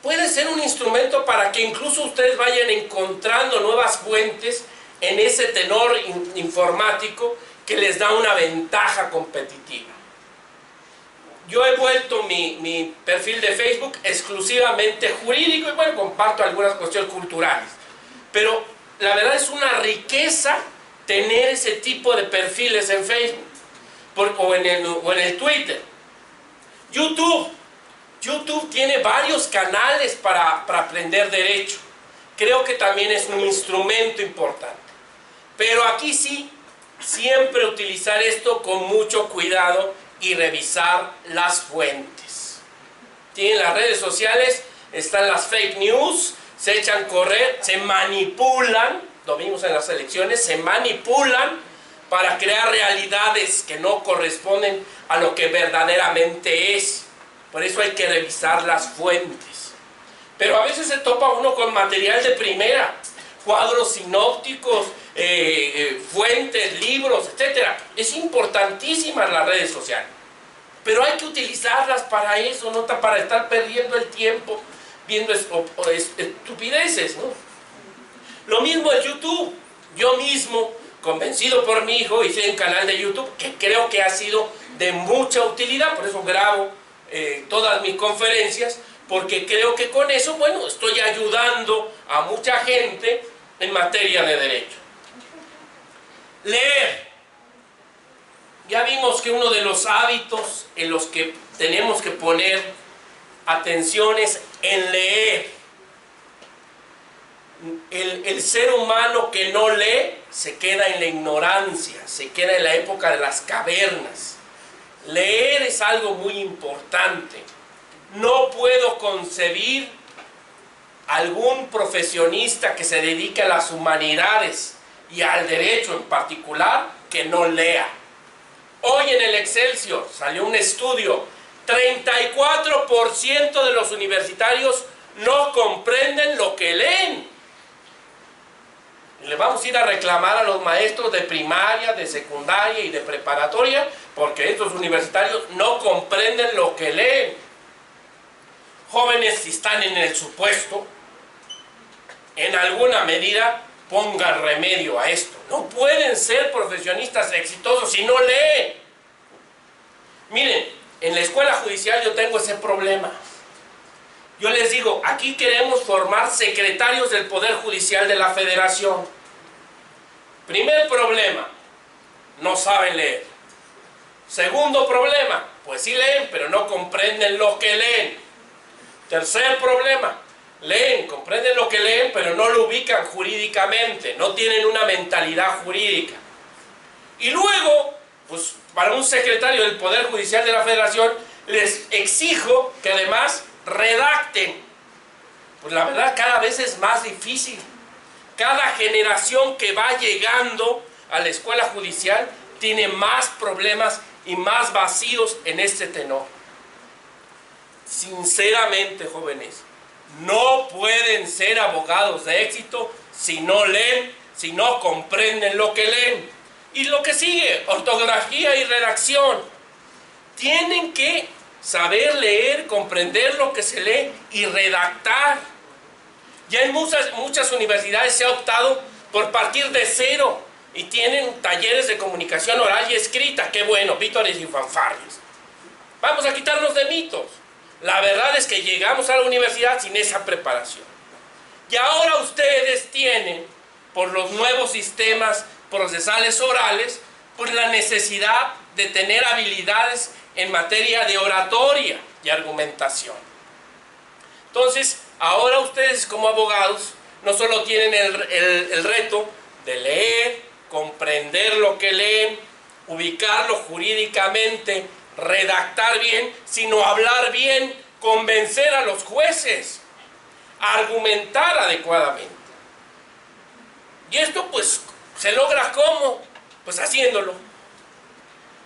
Speaker 1: puede ser un instrumento para que incluso ustedes vayan encontrando nuevas fuentes en ese tenor informático que les da una ventaja competitiva. Yo he vuelto mi perfil de Facebook exclusivamente jurídico y bueno, comparto algunas cuestiones culturales. Pero la verdad es una riqueza tener ese tipo de perfiles en Facebook o en el Twitter. YouTube tiene varios canales para aprender derecho. Creo que también es un instrumento importante. Pero aquí sí, siempre utilizar esto con mucho cuidado y revisar las fuentes. Tienen las redes sociales, están las fake news, se echan a correr, se manipulan, lo vimos en las elecciones, se manipulan para crear realidades que no corresponden a lo que verdaderamente es. Por eso hay que revisar las fuentes. Pero a veces se topa uno con material de primera, cuadros sinópticos, fuentes, libros, etc. Es importantísima las redes sociales, pero hay que utilizarlas para eso, no para estar perdiendo el tiempo viendo estupideces, ¿no? Lo mismo en YouTube. Yo mismo, convencido por mi hijo, hice un canal de YouTube que creo que ha sido de mucha utilidad, por eso grabo todas mis conferencias, porque creo que con eso, bueno, estoy ayudando a mucha gente en materia de derecho. Leer. Ya vimos que uno de los hábitos en los que tenemos que poner atención es en leer. El ser humano que no lee se queda en la ignorancia, se queda en la época de las cavernas. Leer es algo muy importante. No puedo concebir algún profesionista que se dedique a las humanidades y al derecho en particular que no lea. Hoy en el Excelsior salió un estudio, 34% de los universitarios no comprenden lo que leen. Le vamos a ir a reclamar a los maestros de primaria, de secundaria y de preparatoria, porque estos universitarios no comprenden lo que leen. Jóvenes, si están en el supuesto, en alguna medida pongan remedio a esto. No pueden ser profesionistas exitosos si no leen. Miren, En la escuela judicial yo tengo ese problema. Yo les digo, aquí queremos formar secretarios del Poder Judicial de la Federación. Primer problema, no saben leer. Segundo problema, pues sí leen, pero no comprenden lo que leen. Tercer problema, leen, comprenden lo que leen, pero no lo ubican jurídicamente, no tienen una mentalidad jurídica. Y luego, pues para un secretario del Poder Judicial de la Federación, les exijo que además redacten. Pues la verdad cada vez es más difícil. Cada generación que va llegando a la escuela judicial tiene más problemas y más vacíos en este tenor. Sinceramente, jóvenes, no pueden ser abogados de éxito si no leen, si no comprenden lo que leen. Y lo que sigue, ortografía y redacción. Tienen que saber leer, comprender lo que se lee y redactar. Ya en muchas universidades se ha optado por partir de cero y tienen talleres de comunicación oral y escrita. ¡Qué bueno! Vítores y fanfarrias. Vamos a quitarnos de mitos. La verdad es que llegamos a la universidad sin esa preparación. Y ahora ustedes tienen, por los nuevos sistemas procesales orales, pues la necesidad de tener habilidades en materia de oratoria y argumentación. Entonces, ahora ustedes como abogados no solo tienen el reto de leer, comprender lo que leen, ubicarlo jurídicamente, redactar bien, sino hablar bien, convencer a los jueces, argumentar adecuadamente. Y esto pues se logra ¿cómo? Pues haciéndolo,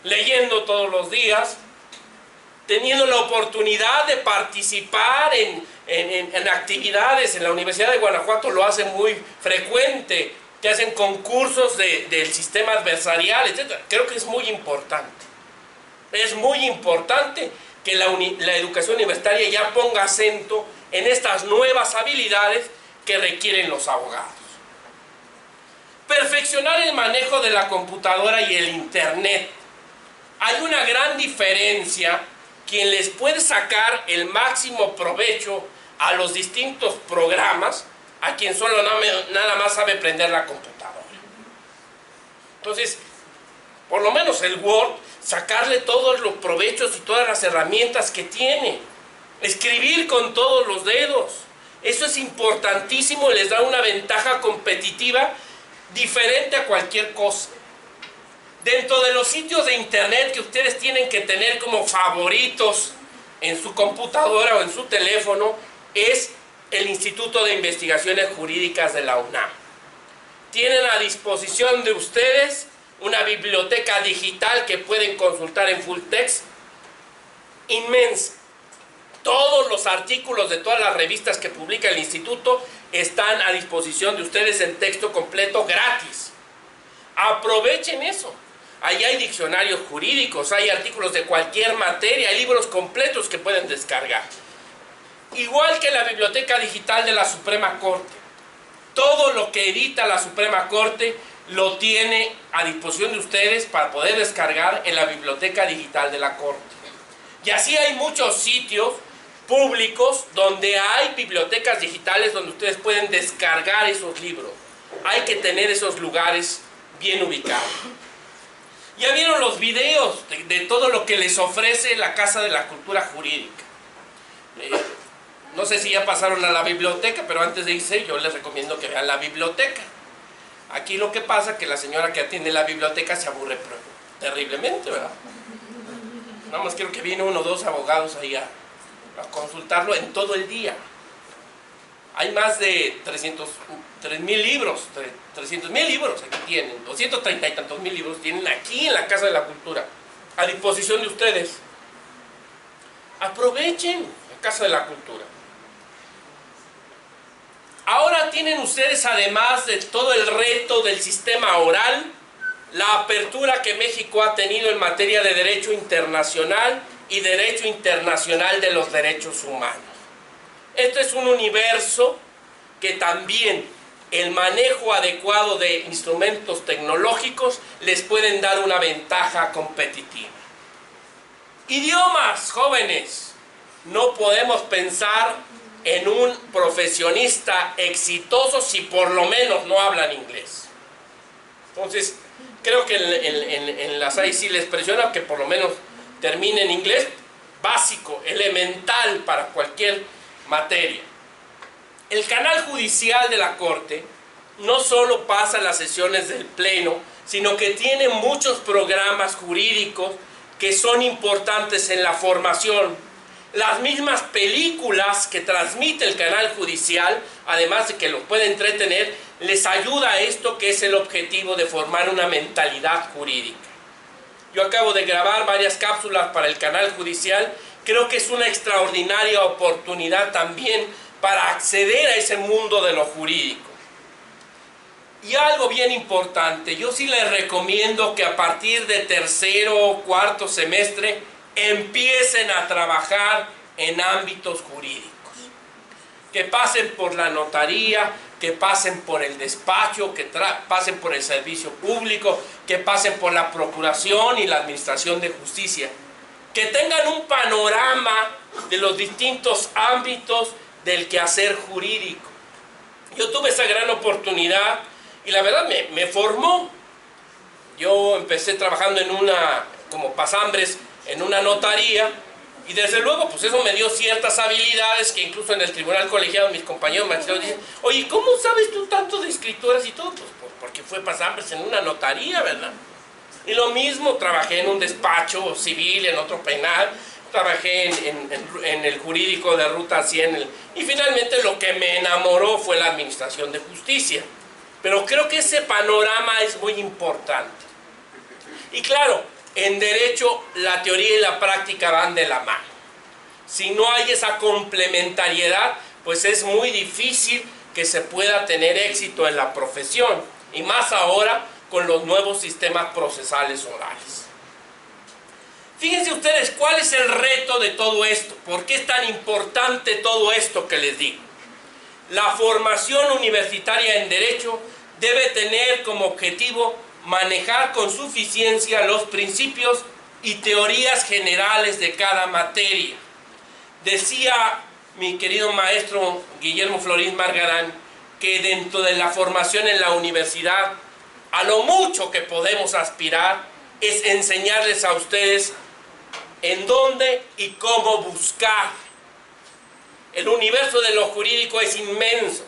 Speaker 1: leyendo todos los días, teniendo la oportunidad de participar en actividades. En la Universidad de Guanajuato lo hacen muy frecuente, que hacen concursos del sistema adversarial, etc. Creo que es muy importante. Es muy importante que la educación universitaria ya ponga acento en estas nuevas habilidades que requieren los abogados. Perfeccionar el manejo de la computadora y el internet. Hay una gran diferencia. Quien les puede sacar el máximo provecho a los distintos programas, a quien solo nada más sabe prender la computadora. Entonces, por lo menos el Word, sacarle todos los provechos y todas las herramientas que tiene. Escribir con todos los dedos. Eso es importantísimo y les da una ventaja competitiva diferente a cualquier cosa. Dentro de los sitios de internet que ustedes tienen que tener como favoritos en su computadora o en su teléfono, es el Instituto de Investigaciones Jurídicas de la UNAM. Tienen a disposición de ustedes una biblioteca digital que pueden consultar en full text, inmensa. Todos los artículos de todas las revistas que publica el instituto están a disposición de ustedes en texto completo gratis. Aprovechen eso. Ahí hay diccionarios jurídicos, hay artículos de cualquier materia, hay libros completos que pueden descargar. Igual que la biblioteca digital de la Suprema Corte. Todo lo que edita la Suprema Corte lo tiene a disposición de ustedes para poder descargar en la biblioteca digital de la Corte. Y así hay muchos sitios públicos donde hay bibliotecas digitales donde ustedes pueden descargar esos libros. Hay que tener esos lugares bien ubicados. Ya vieron los videos de todo lo que les ofrece la Casa de la Cultura Jurídica. No sé si ya pasaron a la biblioteca, pero antes de irse yo les recomiendo que vean la biblioteca. Aquí lo que pasa es que la señora que atiende la biblioteca se aburre terriblemente, ¿verdad? Nada más quiero que viene uno o dos abogados ahí a consultarlo en todo el día. Hay más de 300.000 libros, 300.000 libros aquí tienen, 230 y tantos mil libros tienen aquí en la Casa de la Cultura, a disposición de ustedes. Aprovechen la Casa de la Cultura. Ahora tienen ustedes, además de todo el reto del sistema oral, la apertura que México ha tenido en materia de derecho internacional y derecho internacional de los derechos humanos. Este es un universo que también el manejo adecuado de instrumentos tecnológicos les pueden dar una ventaja competitiva. Idiomas, jóvenes. No podemos pensar en un profesionista exitoso si por lo menos no hablan inglés. Entonces, creo que en las AIC sí les presiona que por lo menos termine en inglés básico, elemental para cualquier materia. El canal judicial de la Corte no solo pasa las sesiones del Pleno, sino que tiene muchos programas jurídicos que son importantes en la formación. Las mismas películas que transmite el canal judicial, además de que los puede entretener, les ayuda a esto que es el objetivo de formar una mentalidad jurídica. Yo acabo de grabar varias cápsulas para el canal judicial. Creo que es una extraordinaria oportunidad también para acceder a ese mundo de lo jurídico. Y algo bien importante, yo sí les recomiendo que a partir de tercero o cuarto semestre empiecen a trabajar en ámbitos jurídicos. Que pasen por la notaría, que pasen por el despacho, que pasen por el servicio público, que pasen por la procuración y la administración de justicia. Que tengan un panorama de los distintos ámbitos del quehacer jurídico. Yo tuve esa gran oportunidad y la verdad me formó. Yo empecé trabajando como pasambres en una notaría y desde luego pues eso me dio ciertas habilidades que incluso en el tribunal colegiado mis compañeros magistrados dicen: oye, ¿cómo sabes tú tanto de escrituras y todo? Pues porque fue pasambres en una notaría, ¿verdad? Y lo mismo, trabajé en un despacho civil, en otro penal, trabajé en el jurídico de Ruta 100 y finalmente lo que me enamoró fue la administración de justicia. Pero creo que ese panorama es muy importante. Y claro, en derecho la teoría y la práctica van de la mano. Si no hay esa complementariedad, pues es muy difícil que se pueda tener éxito en la profesión. Y más ahora con los nuevos sistemas procesales orales. Fíjense ustedes cuál es el reto de todo esto. ¿Por qué es tan importante todo esto que les digo? La formación universitaria en Derecho debe tener como objetivo manejar con suficiencia los principios y teorías generales de cada materia. Decía mi querido maestro Guillermo Florín Margarán que dentro de la formación en la universidad, a lo mucho que podemos aspirar es enseñarles a ustedes en dónde y cómo buscar. El universo de lo jurídico es inmenso,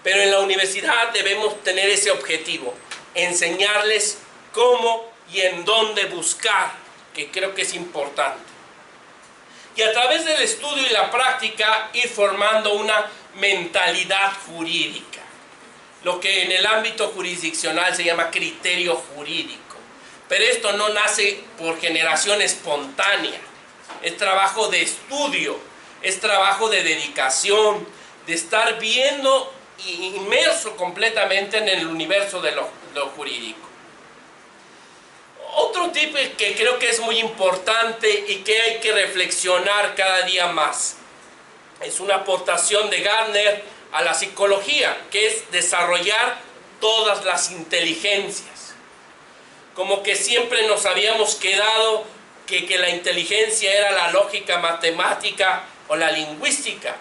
Speaker 1: pero en la universidad debemos tener ese objetivo, enseñarles cómo y en dónde buscar, que creo que es importante. Y a través del estudio y la práctica ir formando una mentalidad jurídica, lo que en el ámbito jurisdiccional se llama criterio jurídico. Pero esto no nace por generación espontánea, es trabajo de estudio, es trabajo de dedicación, de estar viendo inmerso completamente en el universo de lo jurídico. Otro tipo que creo que es muy importante y que hay que reflexionar cada día más es una aportación de Gardner a la psicología, que es desarrollar todas las inteligencias. Como que siempre nos habíamos quedado que la inteligencia era la lógica matemática o la lingüística,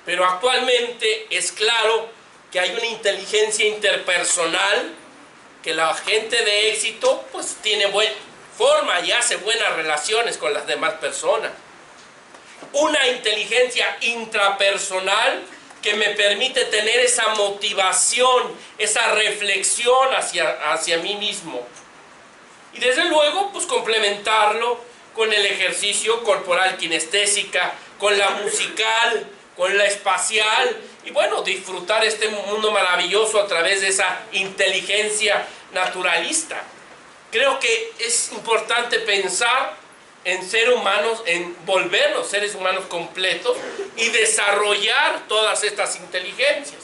Speaker 1: pero actualmente es claro que hay una inteligencia interpersonal, que la gente de éxito pues forma y hace buenas relaciones con las demás personas. Una inteligencia intrapersonal que me permite tener esa motivación, esa reflexión hacia mí mismo. Y desde luego pues complementarlo con el ejercicio corporal kinestésica, con la musical, con la espacial, y bueno, disfrutar este mundo maravilloso a través de esa inteligencia naturalista. Creo que es importante pensar en ser humanos, en volvernos seres humanos completos y desarrollar todas estas inteligencias.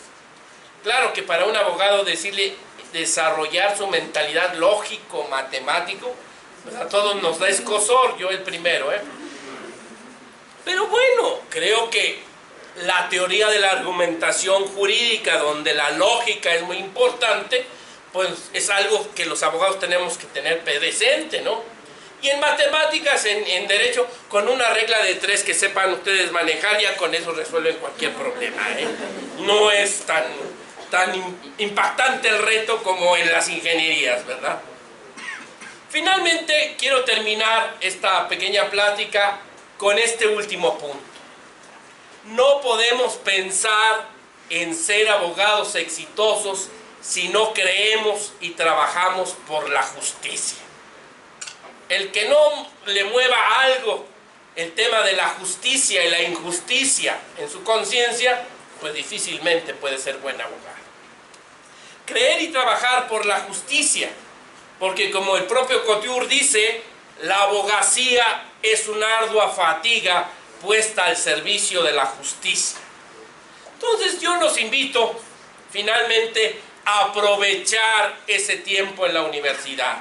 Speaker 1: Claro que para un abogado decirle desarrollar su mentalidad lógico, matemático, pues a todos nos da escozor, yo el primero, Pero bueno, creo que la teoría de la argumentación jurídica, donde la lógica es muy importante, pues es algo que los abogados tenemos que tener presente, ¿no? Y en matemáticas, en derecho, con una regla de 3 que sepan ustedes manejar, ya con eso resuelven cualquier problema, ¿eh? No es tan impactante el reto como en las ingenierías, ¿verdad? Finalmente, quiero terminar esta pequeña plática con este último punto. No podemos pensar en ser abogados exitosos si no creemos y trabajamos por la justicia. El que no le mueva algo el tema de la justicia y la injusticia en su conciencia, pues difícilmente puede ser buen abogado. Creer y trabajar por la justicia, porque como el propio Couture dice, la abogacía es una ardua fatiga puesta al servicio de la justicia. Entonces yo los invito finalmente a aprovechar ese tiempo en la universidad,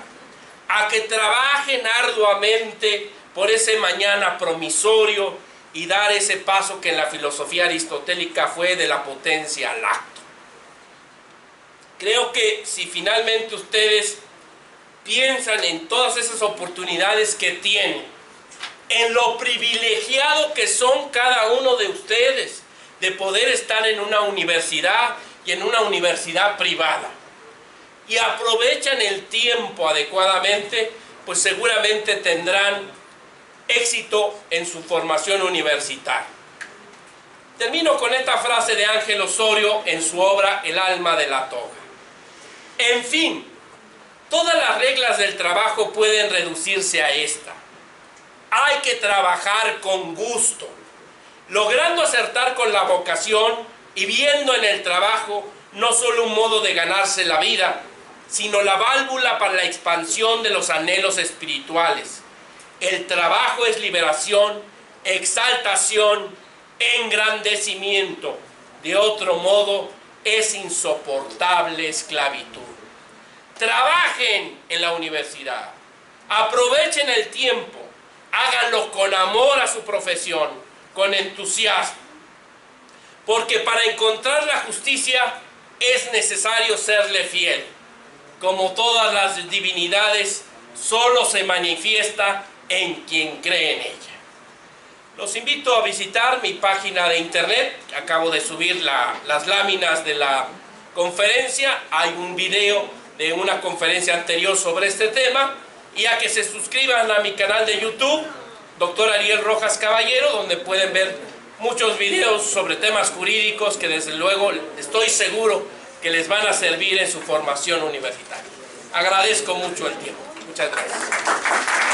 Speaker 1: a que trabajen arduamente por ese mañana promisorio y dar ese paso que en la filosofía aristotélica fue de la potencia al acto. Creo que si finalmente ustedes piensan en todas esas oportunidades que tienen, en lo privilegiado que son cada uno de ustedes de poder estar en una universidad y en una universidad privada, y aprovechan el tiempo adecuadamente, pues seguramente tendrán éxito en su formación universitaria. Termino con esta frase de Ángel Osorio en su obra El alma de la toga. En fin, todas las reglas del trabajo pueden reducirse a esta. Hay que trabajar con gusto, logrando acertar con la vocación y viendo en el trabajo no solo un modo de ganarse la vida, sino la válvula para la expansión de los anhelos espirituales. El trabajo es liberación, exaltación, engrandecimiento. De otro modo, es insoportable esclavitud. Trabajen en la universidad, aprovechen el tiempo, háganlo con amor a su profesión, con entusiasmo, porque para encontrar la justicia es necesario serle fiel. Como todas las divinidades, solo se manifiesta en quien cree en ella. Los invito a visitar mi página de internet. Acabo de subir las láminas de la conferencia. Hay un video de una conferencia anterior sobre este tema. Y a que se suscriban a mi canal de YouTube, Dr. Ariel Rojas Caballero, donde pueden ver muchos videos sobre temas jurídicos que desde luego estoy seguro que les van a servir en su formación universitaria. Agradezco mucho el tiempo. Muchas gracias.